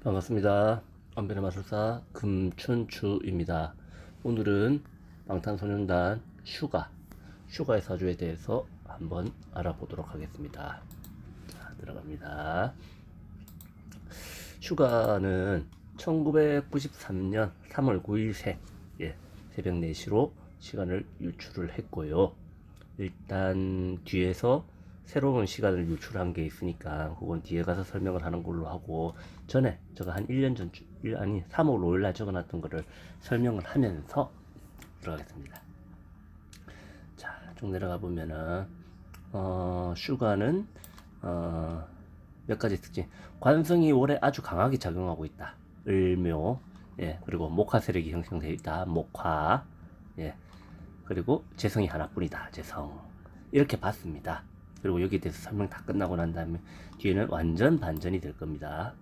반갑습니다. 안변의 마술사 금춘추입니다. 오늘은 방탄소년단 슈가의 사주에 대해서 한번 알아보도록 하겠습니다. 자, 들어갑니다. 슈가는 1993년 3월 9일생, 새벽 4시로 시간을 유출을 했고요. 일단 뒤에서 새로운 시간을 유출한 게 있으니까 그건 뒤에 가서 설명을 하는 걸로 하고, 전에 제가 한 1년 전, 3월 5일날 적어놨던 거를 설명을 하면서 들어가겠습니다. 자, 쭉 내려가 보면은 슈가는 몇 가지 특징. 관성이 올해 아주 강하게 작용하고 있다. 을묘, 그리고 목화 세력이 형성되어 있다. 목화, 그리고 재성이 하나뿐이다. 재성. 이렇게 봤습니다. 그리고 여기에 대해서 설명 다 끝나고 난 다음에 뒤에는 완전 반전이 될 겁니다.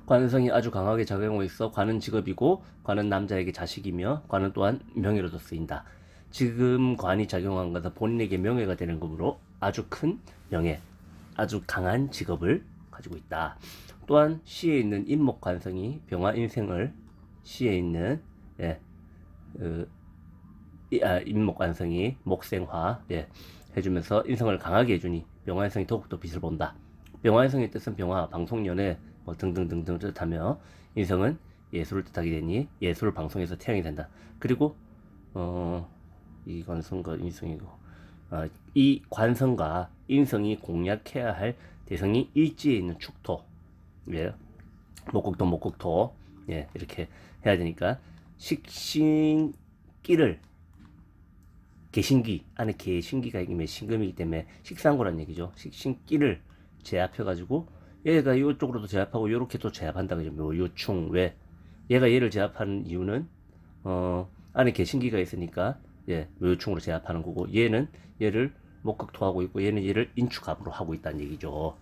관성이 아주 강하게 작용하고 있어. 관은 직업이고, 관은 남자에게 자식이며, 관은 또한 명예로도 쓰인다. 지금 관이 작용한 것은 본인에게 명예가 되는 것으로 아주 큰 명예, 아주 강한 직업을 가지고 있다. 또한 시에 있는 인목관성이 병화 인생을, 시에 있는 인목관성이 목생화 해주면서 인성을 강하게 해주니 병화인성이 더욱더 빛을 본다. 병화인성의 뜻은 병화, 방송, 연애 뭐 등등등등 뜻하며, 인성은 예술을 뜻하게 되니 예술 방송에서 태양이 된다. 그리고 이 관성과 인성이고, 이 관성과 인성이 공략해야 할 대성이 일지에 있는 축토, 목국토, 이렇게 해야 되니까 식신기를, 개신기 안에 개신기가 이게 신금이기 때문에 식상고란 얘기죠. 식신기를 제압해 가지고 얘가 이쪽으로도 제압하고 요렇게 또 제압한다 그죠. 뭐 요충, 왜 얘가 얘를 제압하는 이유는 안에 개신기가 있으니까 요충으로 제압하는 거고, 얘는 얘를 목극토하고 있고 얘는 얘를 인축합으로 하고 있다는 얘기죠.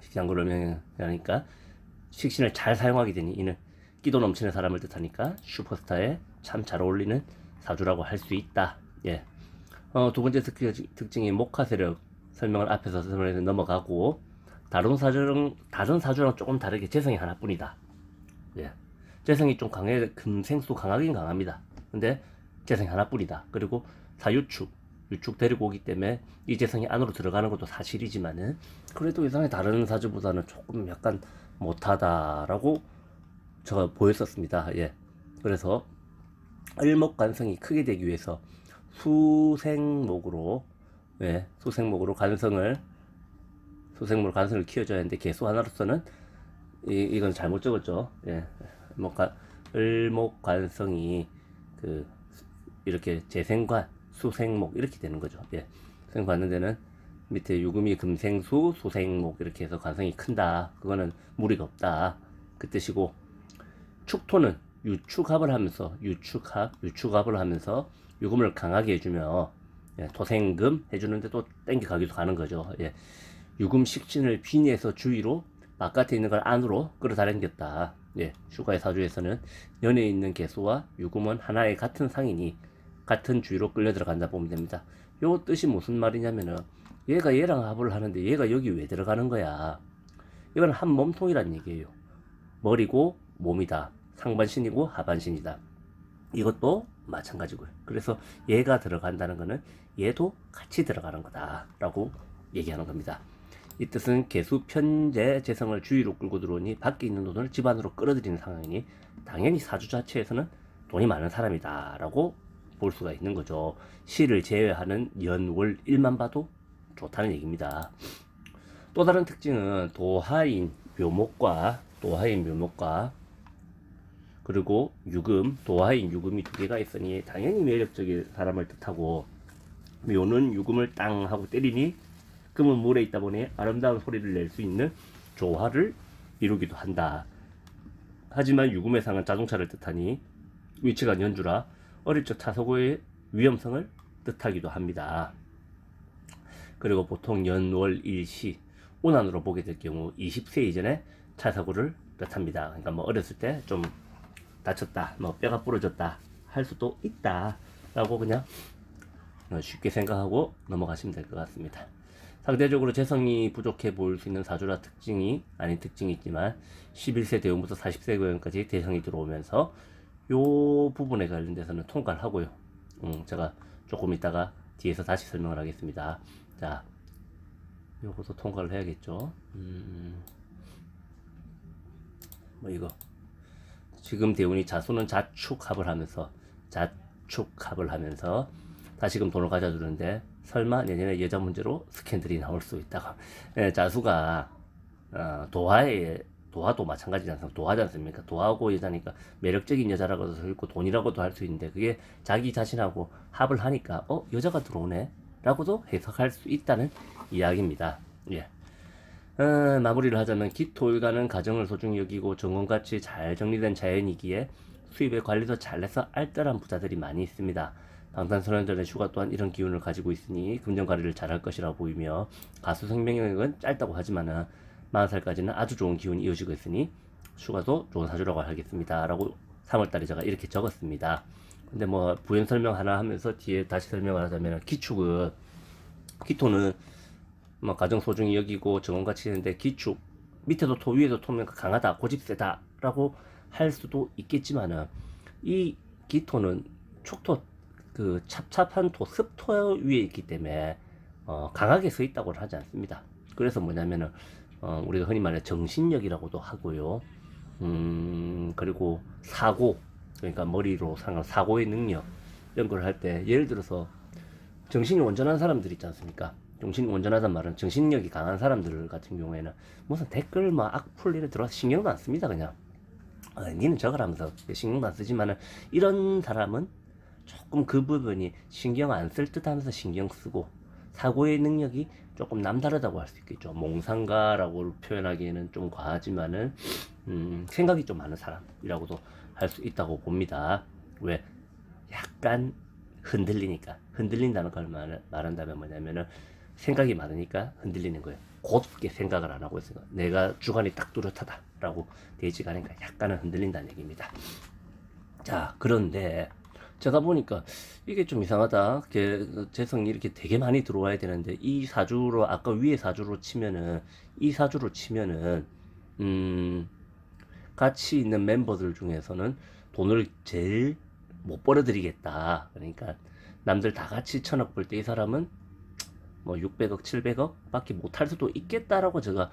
식상고를 명령하니까 식신을 잘 사용하게 되니 이는 끼도 넘치는 사람을 뜻하니까 슈퍼스타에 참 잘 어울리는 사주라고 할 수 있다. 두 번째 특징이 목화세력 설명을 앞에서 설명해서 넘어가고, 다른 사주랑 조금 다르게 재성이 하나뿐이다. 재성이 좀 강해, 금생수 강하긴 강합니다. 근데 재성이 하나뿐이다. 그리고 유축 데리고 오기 때문에 이 재성이 안으로 들어가는 것도 사실이지만은 그래도 이상하게 다른 사주보다는 조금 약간 못하다라고 제가 보였었습니다. 그래서 을목관성이 크게 되기 위해서 수생목으로 관성을 키워줘야 하는데, 개수 하나로서는 이건 잘못 적었죠. 을목관성이 이렇게 재생관, 수생목 이렇게 되는 거죠. 생 봤는 데는 밑에 유금이 금생수 수생목 이렇게 해서 관성이 큰다. 그거는 무리가 없다. 그 뜻이고, 축토는 유축합을 하면서 유금을 강하게 해주며 토생금 해주는데 또 땡겨 가기도 가는 거죠. 유금 식신을 빈에서 주위로, 바깥에 있는 걸 안으로 끌어다녔다. 슈가의 사주에서는 연에 있는 개수와 유금은 하나의 같은 상이니 같은 주위로 끌려 들어간다 보면 됩니다. 요 뜻이 무슨 말이냐면은, 얘가 얘랑 합을 하는데 얘가 여기 왜 들어가는 거야. 이건 한 몸통이란 얘기예요. 머리고 몸이다. 상반신이고 하반신이다. 이것도 마찬가지고요. 그래서 얘가 들어간다는 거는 얘도 같이 들어가는 거다 라고 얘기하는 겁니다. 이 뜻은 개수 편재 재성을 주위로 끌고 들어오니 밖에 있는 돈을 집 안으로 끌어들이는 상황이니 당연히 사주 자체에서는 돈이 많은 사람이다 라고 볼 수가 있는 거죠. 시를 제외하는 연, 월, 일만 봐도 좋다는 얘기입니다. 또 다른 특징은 도하인 묘목과 그리고 유금, 도하인 유금이 두 개가 있으니 당연히 매력적인 사람을 뜻하고, 묘는 유금을 땅 하고 때리니 금은 물에 있다 보니 아름다운 소리를 낼 수 있는 조화를 이루기도 한다. 하지만 유금의 상은 자동차를 뜻하니 위치가 연주라 어릴 적 차사고의 위험성을 뜻하기도 합니다. 그리고 보통 연, 월, 일, 시 운한으로 보게 될 경우 20세 이전에 차사고를 뜻합니다. 그러니까 뭐 어렸을 때 좀 다쳤다, 뭐 뼈가 부러졌다 할 수도 있다 라고 그냥 쉽게 생각하고 넘어가시면 될 것 같습니다. 상대적으로 재성이 부족해 보일 수 있는 사주라 특징이 아닌 특징이 있지만 11세 대운부터 40세 대운까지 대성이 들어오면서 요 부분에 관련돼서는 통과를 하고요. 제가 조금 이따가 뒤에서 다시 설명을 하겠습니다. 자, 요것도 통과를 해야겠죠. 뭐 이거 지금 대운이 자수는 자축합을 하면서 다시금 돈을 가져주는데 설마 내년에 여자 문제로 스캔들이 나올 수 있다고. 예, 자수가 도화도 마찬가지지 않습니까? 도화지 않습니까? 도화하고 여자니까 매력적인 여자라고도 할 수 있고 돈이라고도 할 수 있는데 그게 자기 자신하고 합을 하니까 여자가 들어오네 라고도 해석할 수 있다는 이야기입니다. 예. 마무리를 하자면 기토일간은 가정을 소중히 여기고 정원같이 잘 정리된 자연이기에 수입의 관리도 잘해서 알뜰한 부자들이 많이 있습니다. 방탄소년단의 슈가 또한 이런 기운을 가지고 있으니 금전관리를 잘할 것이라 보이며 가수 생명력은 짧다고 하지만은 40살까지는 아주 좋은 기운이 이어지고 있으니 슈가도 좋은 사주라고 하겠습니다 라고 3월달에 제가 이렇게 적었습니다. 근데 뭐 부연 설명 하나 하면서 뒤에 다시 설명을 하자면 기토는 뭐 가정 소중히 여기고 정원같이 있는데 기축 밑에도 토 위에도 토면 강하다 고집세다 라고 할 수도 있겠지만은 이 기토는 축토 그 찹찹한 토 습토 위에 있기 때문에 강하게 서 있다고 하지 않습니다. 그래서 뭐냐면은 우리가 흔히 말해 정신력이라고도 하고요. 그리고 사고, 그러니까 머리로 상한 사고의 능력 이런 걸 할 때 예를 들어서 정신이 온전한 사람들 있지 않습니까? 정신이 온전하단 말은 정신력이 강한 사람들 같은 경우에는 무슨 댓글 막 악플 이래 들어와서 신경도 안 씁니다. 그냥 니는 저걸 하면서 신경도 안 쓰지만은 이런 사람은 조금 그 부분이 신경 안 쓸 듯 하면서 신경 쓰고 사고의 능력이 조금 남다르다고 할 수 있겠죠. 몽상가라고 표현하기에는 좀 과하지만은 생각이 좀 많은 사람이라고도 할 수 있다고 봅니다. 왜? 약간 흔들린다는 걸 말한다면 뭐냐면은 생각이 많으니까 흔들리는 거예요. 곧게 생각을 안 하고 있으니까 내가 주관이 딱 뚜렷하다 라고 되지가 않으니까 약간은 흔들린다는 얘기입니다. 자, 그런데 제가 보니까 이게 좀 이상하다. 재성이 이렇게 되게 많이 들어와야 되는데 이 사주로 아까 위에 사주로 치면은 같이 있는 멤버들 중에서는 돈을 제일 못 벌어들이겠다. 그러니까 남들 다 같이 1000억 벌 때 이 사람은 뭐 600억 700억 밖에 못할 수도 있겠다라고 제가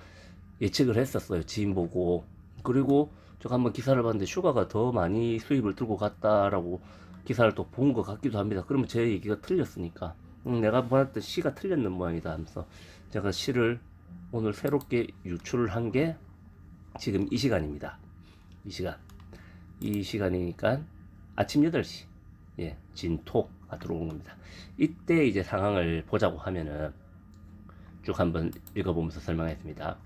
예측을 했었어요. 지인 보고. 그리고 제가 한번 기사를 봤는데 슈가가 더 많이 수입을 들고 갔다라고 기사를 또 본 것 같기도 합니다. 그러면 제 얘기가 틀렸으니까 내가 보았던 시가 틀렸는 모양이다 하면서 제가 시를 오늘 새롭게 유출을 한 게 지금 이 시간입니다. 이 시간이니까 아침 8시 진토가 들어오는 겁니다. 이때 이제 상황을 보자고 하면은 쭉 한번 읽어보면서 설명했습니다.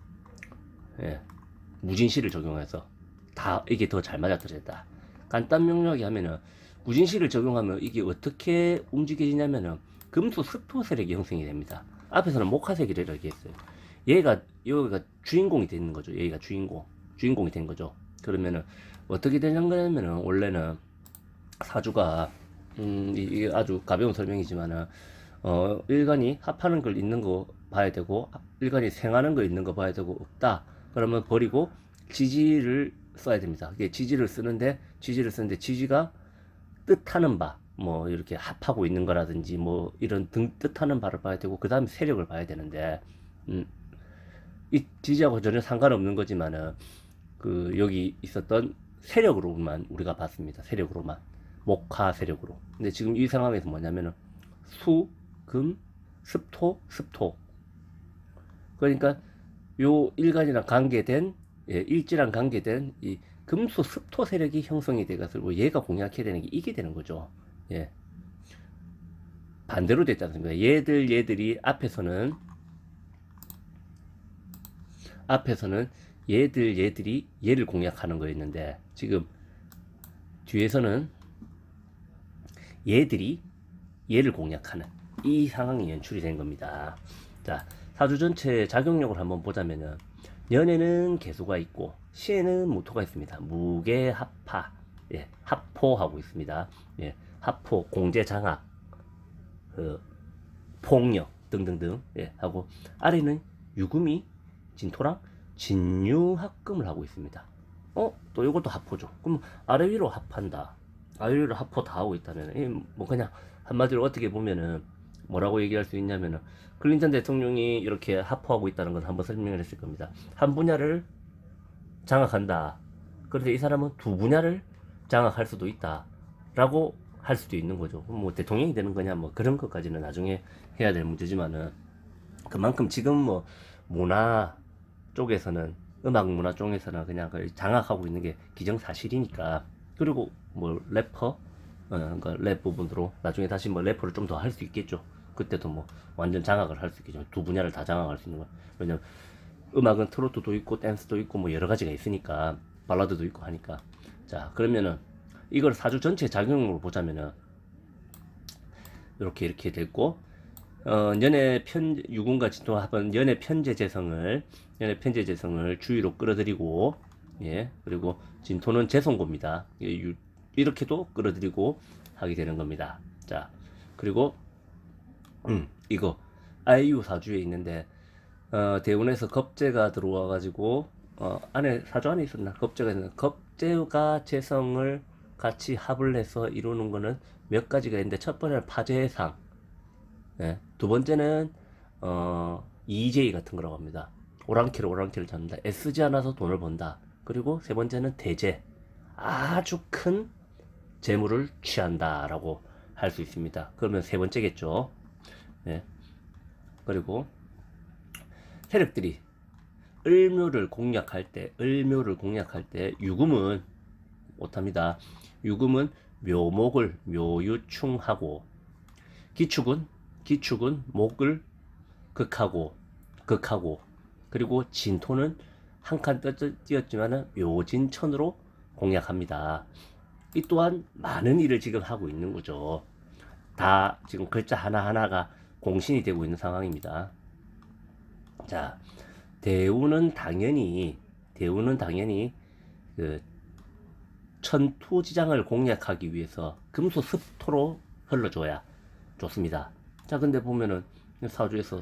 무진시를 적용해서 다 이게 더 잘 맞아떨어졌다. 간단 명료하게 하면은 무진시를 적용하면 이게 어떻게 움직여지냐면은 금수 습토 세력이 형성이 됩니다. 앞에서는 목화세기를 얘기했어요. 여기가 주인공이 되는 거죠. 여기가 주인공이 된 거죠. 그러면은 어떻게 되냐면은 원래는 사주가 이게 아주 가벼운 설명이지만은 일간이 합하는 걸 있는 거 봐야 되고 일간이 생하는 거 있는 거 봐야 되고 없다 그러면 버리고 지지를 써야 됩니다. 이게 지지를 쓰는데 지지가 뜻하는 바 뭐 이렇게 합하고 있는 거라든지 뭐 이런 뜻하는 바를 봐야 되고 그 다음에 세력을 봐야 되는데 이 지지하고 전혀 상관없는 거지만은 그 여기 있었던 세력으로만 우리가 봤습니다. 세력으로만 목화 세력으로. 근데 지금 이 상황에서 뭐냐면은 수, 금, 습토. 그러니까 요 일간이랑 관계된 일지랑 관계된 이 금수 습토 세력이 형성이 돼가지고 얘가 공략해야 되는 게 이게 되는 거죠. 반대로 됐지 않습니까? 얘들이 앞에서는 얘들이 얘를 공략하는 거였는데 지금 뒤에서는 얘들이 얘를 공략하는 이 상황이 연출이 된 겁니다. 자, 사주 전체 작용력을 한번 보자면은 연에는 개수가 있고 시에는 무토가 있습니다. 무게 합파, 합포하고 있습니다. 합포, 공제 장악, 폭력, 등등등 예, 하고 아래는 유금이 진토랑 진유합금을 하고 있습니다. 또 이것도 합포죠. 그럼 아래 위로 합한다. 아래 위로 합포 다 하고 있다면 뭐 그냥 한마디로 어떻게 보면은 뭐라고 얘기할 수 있냐면은 클린턴 대통령이 이렇게 합포하고 있다는 건 한번 설명을 했을 겁니다. 한 분야를 장악한다. 그런데 이 사람은 두 분야를 장악할 수도 있다. 라고 할 수도 있는 거죠. 뭐 대통령이 되는 거냐 뭐 그런 것까지는 나중에 해야 될 문제지만은 그만큼 지금 뭐 문화 쪽에서는 음악 문화 쪽에서는 그냥 장악하고 있는 게 기정사실이니까. 그리고 뭐 래퍼 그러니까 랩 부분으로 나중에 다시 뭐 래퍼를 좀 더 할 수 있겠죠. 그때도 뭐 완전 장악을 할 수 있겠죠. 두 분야를 다 장악할 수 있는 거. 왜냐면 음악은 트로트도 있고 댄스도 있고 뭐 여러 가지가 있으니까 발라드도 있고 하니까. 자 그러면은 이걸 사주 전체 작용으로 보자면은 이렇게 됐고 연애 유군과 진토가 합은 연애 편재 재성을 주위로 끌어들이고 예 그리고 진토는 재성고입니다. 이렇게도 끌어들이고 하게 되는 겁니다. 자 그리고 이거 아이유 사주에 있는데 대운에서 겁재가 들어와 가지고 안에 사주 안에 있었나 겁재가 있는 겁재가 재성을 같이 합을 해서 이루는 거는 몇 가지가 있는데 첫 번째는 파재상 예, 두 번째는 EJ 같은 거라고 합니다. 오랑캐를 잡는다. 애쓰지 않아서 돈을 번다. 그리고 세 번째는 대재 아주 큰 재물을 취한다 라고 할 수 있습니다. 그러면 세 번째겠죠. 예. 그리고 세력들이 을묘를 공략할 때 유금은 못합니다. 유금은 묘목을 묘유충하고 기축은 목을 극하고 그리고 진토는 한 칸 띄었지만은 묘진천으로 공략합니다. 이 또한 많은 일을 지금 하고 있는 거죠. 다 지금 글자 하나하나가 공신이 되고 있는 상황입니다. 자, 대우는 당연히 그 천토지장을 공략하기 위해서 금수습토로 흘러줘야 좋습니다. 자, 근데 보면은 사주에서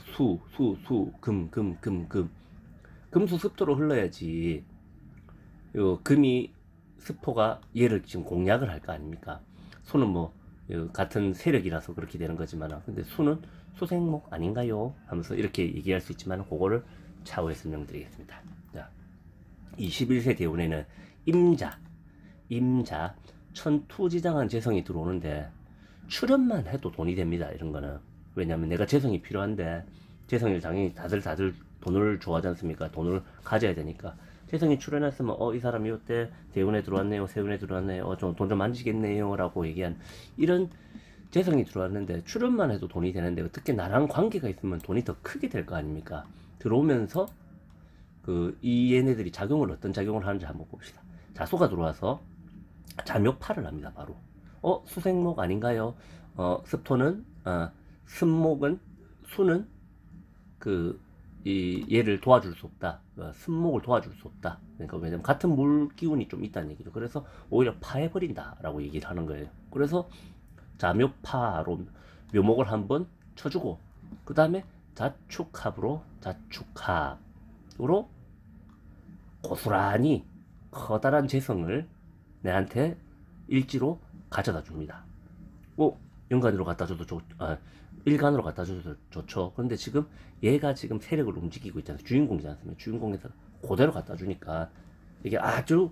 금수습토로 흘러야지 요 금이 습토가 얘를 지금 공략을 할 거 아닙니까? 수는 뭐 같은 세력이라서 그렇게 되는 거지만 근데 수는 수생목 아닌가요? 하면서 이렇게 얘기할 수 있지만 그거를 차후에 설명드리겠습니다. 자, 21세 대운에는 임자 천투지장한 재성이 들어오는데 출연만 해도 돈이 됩니다. 이런 거는 왜냐면 내가 재성이 필요한데 재성을 당연히 다들 돈을 좋아하지 않습니까? 돈을 가져야 되니까 재성이 출연했으면 이 사람이 이때 대운에 들어왔네요, 세운에 들어왔네요, 돈 좀 만지겠네요 라고 얘기한 이런 재성이 들어왔는데 출연만 해도 돈이 되는데 특히 나랑 관계가 있으면 돈이 더 크게 될 거 아닙니까? 들어오면서 이 얘네들이 어떤 작용을 하는지 한번 봅시다. 자수가 들어와서 자묘파를 합니다. 바로 수생목 아닌가요? 습토는 습목은 수는 얘를 도와줄 수 없다. 습목을 도와줄 수 없다. 그러니까 왜냐면 같은 물 기운이 좀 있다는 얘기죠. 그래서 오히려 파해버린다 라고 얘기를 하는 거예요. 그래서 자묘파로 묘목을 한번 쳐주고 그 다음에 자축합으로 고스란히 커다란 재성을 내한테 일지로 가져다 줍니다. 연간으로 갖다 줘도 일간으로 갖다 줘도 좋죠. 그런데 지금 얘가 지금 세력을 움직이고 있잖아요. 주인공이지 않습니까? 주인공에서 그대로 갖다 주니까 이게 아주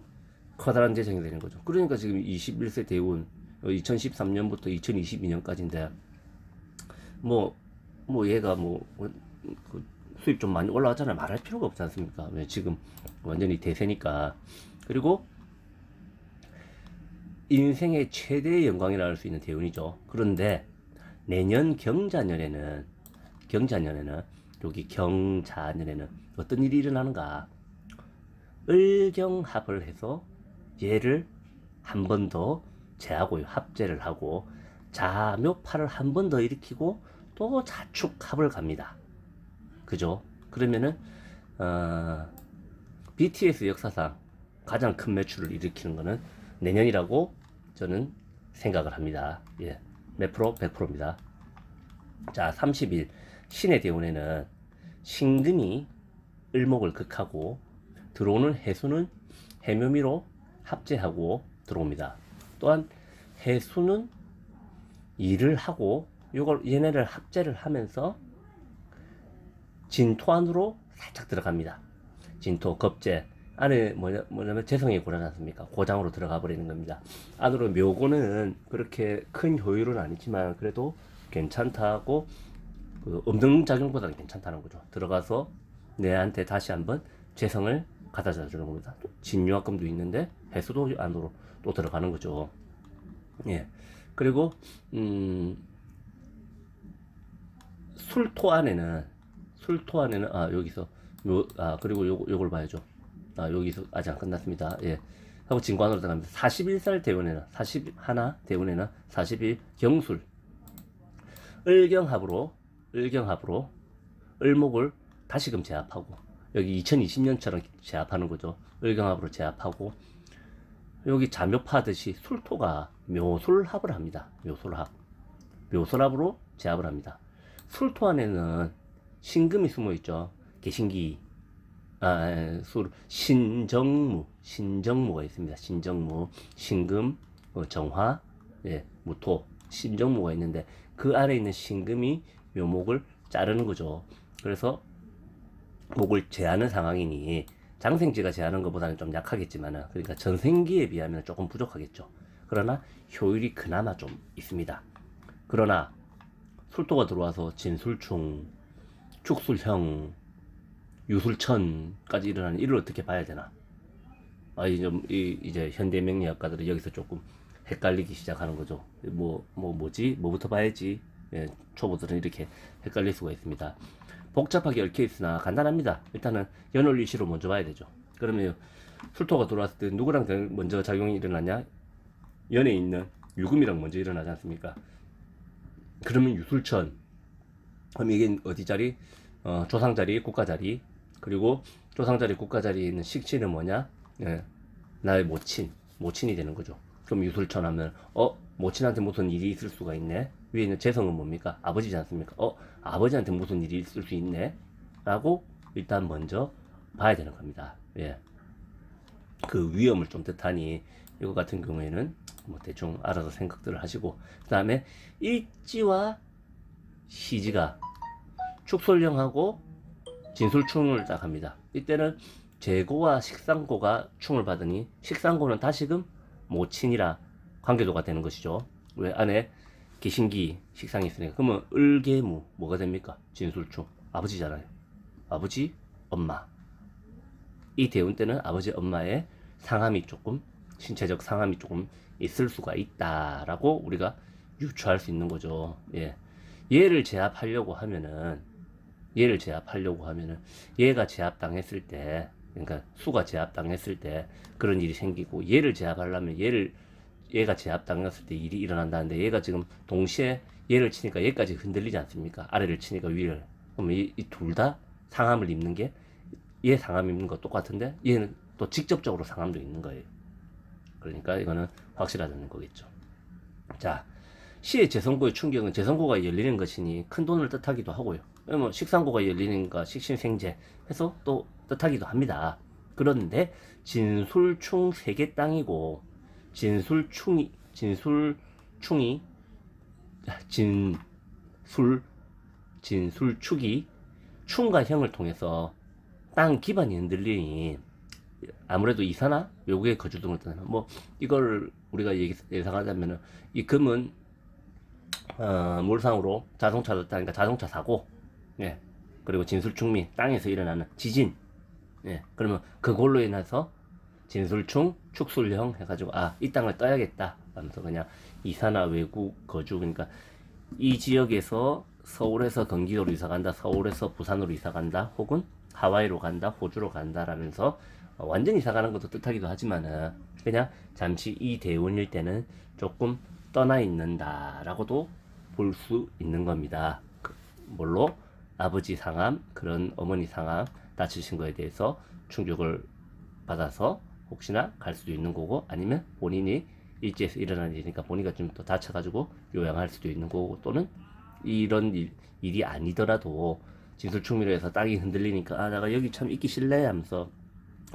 커다란 재성이 되는 거죠. 그러니까 지금 21세 대운 2013년부터 2022년까지인데 얘가 수입 좀 많이 올라왔잖아요. 말할 필요가 없지 않습니까? 왜 지금 완전히 대세니까. 그리고 인생의 최대의 영광이라 할 수 있는 대운이죠. 그런데 내년 경자년에는 어떤 일이 일어나는가? 을경합을 해서 얘를 한 번 더 제하고요. 합제를 하고 자묘파를 한 번 더 일으키고 또 자축합을 갑니다. 그죠? 그러면은 BTS 역사상 가장 큰 매출을 일으키는 거는 내년이라고 저는 생각을 합니다. 예. 몇 프로? 100%입니다. 자, 30일 신의 대운에는 신금이 을목을 극하고 들어오는 해수는 해묘미로 합재하고 들어옵니다. 또한 해수는 일을 하고 요걸 얘네를 합재를 하면서 진토 안으로 살짝 들어갑니다. 진토, 겁재 안에 뭐냐면 재성이 고라지 않습니까? 고장으로 들어가 버리는 겁니다. 안으로 묘고는 그렇게 큰 효율은 아니지만 그래도 괜찮다고 그 음등작용보다는 괜찮다는 거죠. 들어가서 내한테 다시 한번 재성을 갖다줘 주는 겁니다. 진유합금도 있는데 해수도 안으로 또 들어가는 거죠. 예. 그리고 술토 안에는 여기서 그리고 요걸 봐야죠. 여기서 아직 안 끝났습니다. 예. 하고 진관으로 들어갑니다. 41살 대운에는 41 대운에는 40일 경술 을경합으로 을목을 다시금 제압하고 여기 2020년처럼 제압하는 거죠. 을경합으로 제압하고 여기 자묘파듯이 술토가 묘술합을 합니다. 묘술합으로 제압을 합니다. 술토 안에는 신금이 숨어 있죠. 개신기, 신정무가 있습니다. 신정무, 신금, 정화, 예, 무토, 신정무가 있는데 그 아래 있는 신금이 묘목을 자르는 거죠. 그래서 목을 제하는 상황이니 장생지가 제하는 것보다는 좀 약하겠지만 그러니까 전생기에 비하면 조금 부족하겠죠. 그러나 효율이 그나마 좀 있습니다. 그러나 술토가 들어와서 진술충, 축술형, 유술천까지 일어나는 일을 어떻게 봐야 되나? 이제 현대 명리학가들은 여기서 조금 헷갈리기 시작하는 거죠. 뭐부터 봐야지? 예, 초보들은 이렇게 헷갈릴 수가 있습니다. 복잡하게 얽혀 있으나 간단합니다. 일단은 연월일시로 먼저 봐야 되죠. 그러면 술토가 들어왔을 때 누구랑 먼저 작용이 일어나냐? 연에 있는 유금이랑 먼저 일어나지 않습니까? 그러면 유술천, 그럼 이게 어디 자리? 조상자리, 국가자리. 그리고 조상자리, 국가자리에 있는 식신은 뭐냐? 예, 나의 모친이 되는 거죠. 그럼 유술천 하면 모친한테 무슨 일이 있을 수가 있네. 위에 있는 재성은 뭡니까? 아버지지 않습니까? 아버지한테 무슨 일이 있을 수 있네. 라고 일단 먼저 봐야 되는 겁니다. 예. 그 위험을 좀 뜻하니 이거 같은 경우에는 뭐 대충 알아서 생각들을 하시고, 그 다음에 일지와 시지가 축솔령하고 진술충을 딱 합니다. 이때는 재고와 식상고가 충을 받으니 식상고는 다시금 모친이라 관계도가 되는 것이죠. 왜? 안에 개신기 식상이 있으니까. 그러면 을계무 뭐가 됩니까? 진술충 아버지잖아요. 아버지, 엄마. 이 대운 때는 아버지, 엄마의 상함이 조금, 신체적 상함이 조금 있을 수가 있다라고 우리가 유추할 수 있는 거죠. 예. 얘를 제압하려고 하면은 얘가 제압당했을 때, 그러니까 수가 제압당했을 때 그런 일이 생기고, 얘를 제압하려면 얘가 제압당했을 때 일이 일어난다는데, 얘가 지금 동시에 얘를 치니까 얘까지 흔들리지 않습니까? 아래를 치니까 위를. 그러면 이 둘 다 상함을 입는 게, 얘 상함 입는 거 똑같은데 얘는 또 직접적으로 상함도 있는 거예요. 그러니까 이거는 확실하다는 거겠죠. 자, 시의 재성고의 충격은 재성고가 열리는 것이니 큰 돈을 뜻하기도 하고요. 뭐 식상고가 열리는가 식신생재 해서 또 뜻하기도 합니다. 그런데 진술충 세계 땅이고, 진술충이 충과 형을 통해서 땅 기반이 흔들리니 아무래도 이사나 외국의 거주 등을 떠나는, 뭐 이걸 우리가 예상하자면은 이 금은 물상으로 자동차도 따니까 자동차 사고, 예, 그리고 진술충 및 땅에서 일어나는 지진, 예, 그러면 그걸로 인해서 진술충 축술형 해가지고 이 땅을 떠야겠다 하면서 그냥 이사나 외국 거주, 그러니까 이 지역에서 서울에서 경기도로 이사 간다, 서울에서 부산으로 이사 간다, 혹은 하와이로 간다, 호주로 간다 라면서 완전히 이사 가는 것도 뜻하기도 하지만은 그냥 잠시 이 대운일 때는 조금 떠나 있는다 라고도 볼 수 있는 겁니다. 뭘로? 아버지 상함, 그런 어머니 상함 다치신 거에 대해서 충격을 받아서 혹시나 갈 수도 있는 거고, 아니면 본인이 일지에서 일어난 일이니까 본인이 좀 더 다쳐가지고 요양할 수도 있는 거고, 또는 이런 일이 아니더라도 진술충미로 해서 땅이 흔들리니까 아 내가 여기 참 있기 싫네 하면서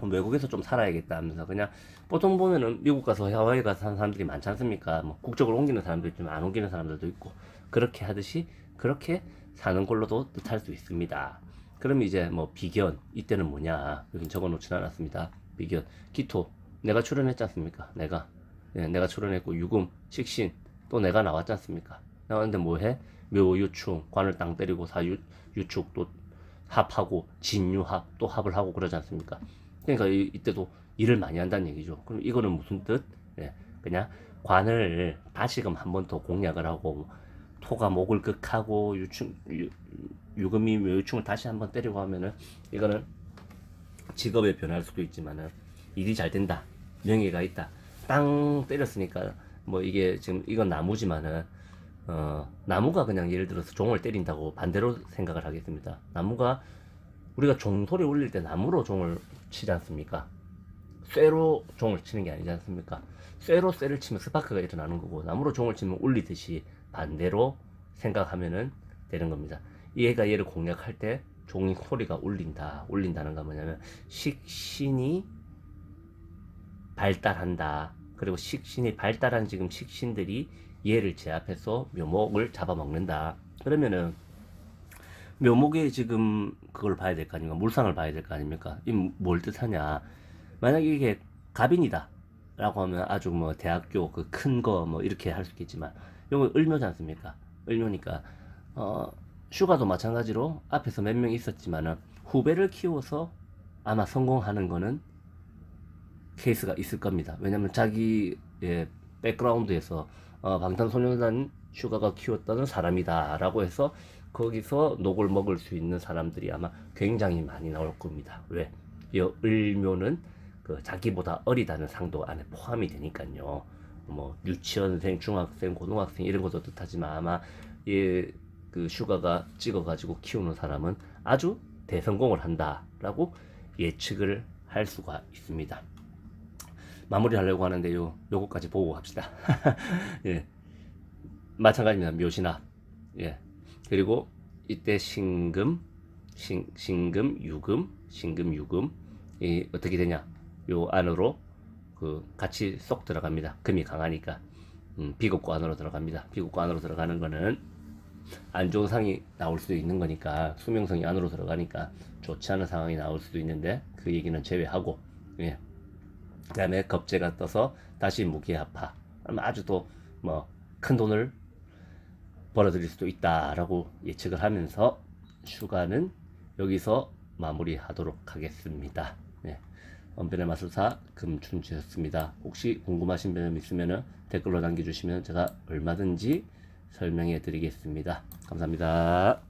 외국에서 좀 살아야겠다 하면서 그냥 보통 보면은 미국 가서 하와이 가서 사는 사람들이 많지 않습니까? 뭐 국적을 옮기는 사람도 있지만 안 옮기는 사람들도 있고 그렇게 하듯이 그렇게 사는 걸로도 뜻할 수 있습니다. 그럼 이제 뭐 비견 이때는 뭐냐 여긴 적어놓진 않았습니다. 비견 기토 내가 출연했지 않습니까? 내가 출연했고 유금 식신 또 내가 나왔지 않습니까? 나왔는데 뭐해? 묘 유충 관을 땅 때리고 유축 또 합하고 진유합 또 합을 하고 그러지 않습니까? 그러니까 이때도 일을 많이 한다는 얘기죠. 그럼 이거는 무슨 뜻? 예, 그냥 관을 다시금 한 번 더 공략을 하고 토가 목을 극하고 유금이 묘유충을 다시 한번 때리고 하면은 이거는 직업에 변할 수도 있지만은 일이 잘 된다, 명예가 있다. 땅 때렸으니까 뭐 이게 지금 이건 나무지만은 나무가 그냥 예를 들어서 종을 때린다고 반대로 생각을 하겠습니다. 나무가 우리가 종소리 울릴 때 나무로 종을 치지 않습니까? 쇠로 종을 치는 게 아니지 않습니까? 쇠로 쇠를 치면 스파크가 일어나는 거고 나무로 종을 치면 울리듯이 반대로 생각하면은 되는 겁니다. 얘가 얘를 공략할 때 종이 소리가 울린다는 건 뭐냐면 식신이 발달한다. 그리고 식신이 발달한 지금 식신들이 얘를 제압해서 묘목을 잡아먹는다. 그러면은 묘목에 지금 그걸 봐야 될 거 아닙니까? 물상을 봐야 될 거 아닙니까? 이 뭘 뜻하냐? 만약에 이게 갑인이다 라고 하면 아주 뭐 대학교 그 큰 거 뭐 이렇게 할 수 있겠지만 이건 을묘지 않습니까? 을묘니까 슈가도 마찬가지로 앞에서 몇 명 있었지만은 후배를 키워서 아마 성공하는 거는 케이스가 있을 겁니다. 왜냐면 자기 백그라운드에서 방탄소년단 슈가가 키웠다는 사람이다 라고 해서 거기서 녹을 먹을 수 있는 사람들이 아마 굉장히 많이 나올 겁니다. 왜? 이 을묘는 그 자기보다 어리다는 상도 안에 포함이 되니까요. 뭐 유치원생, 중학생, 고등학생 이런 것도 뜻하지만 아마 그 슈가가 찍어가지고 키우는 사람은 아주 대성공을 한다라고 예측을 할 수가 있습니다. 마무리하려고 하는데 요거까지 보고 갑시다. 예, 마찬가지입니다. 묘신합. 예, 그리고 이때 신금, 유금 이 어떻게 되냐? 요 안으로 그 같이 쏙 들어갑니다. 금이 강하니까 비겁고 안으로 들어갑니다. 비겁고 안으로 들어가는 거는 안 좋은 상이 나올 수도 있는 거니까 수명성이 안으로 들어가니까 좋지 않은 상황이 나올 수도 있는데 그 얘기는 제외하고 예. 그 다음에 겁재가 떠서 다시 무기합파 그러면 아주 또 뭐 큰 돈을 벌어들일 수도 있다라고 예측을 하면서 슈가는 여기서 마무리하도록 하겠습니다. 예. 원변의 마술사 금춘주였습니다. 혹시 궁금하신 점 있으면 댓글로 남겨주시면 제가 얼마든지 설명해 드리겠습니다. 감사합니다.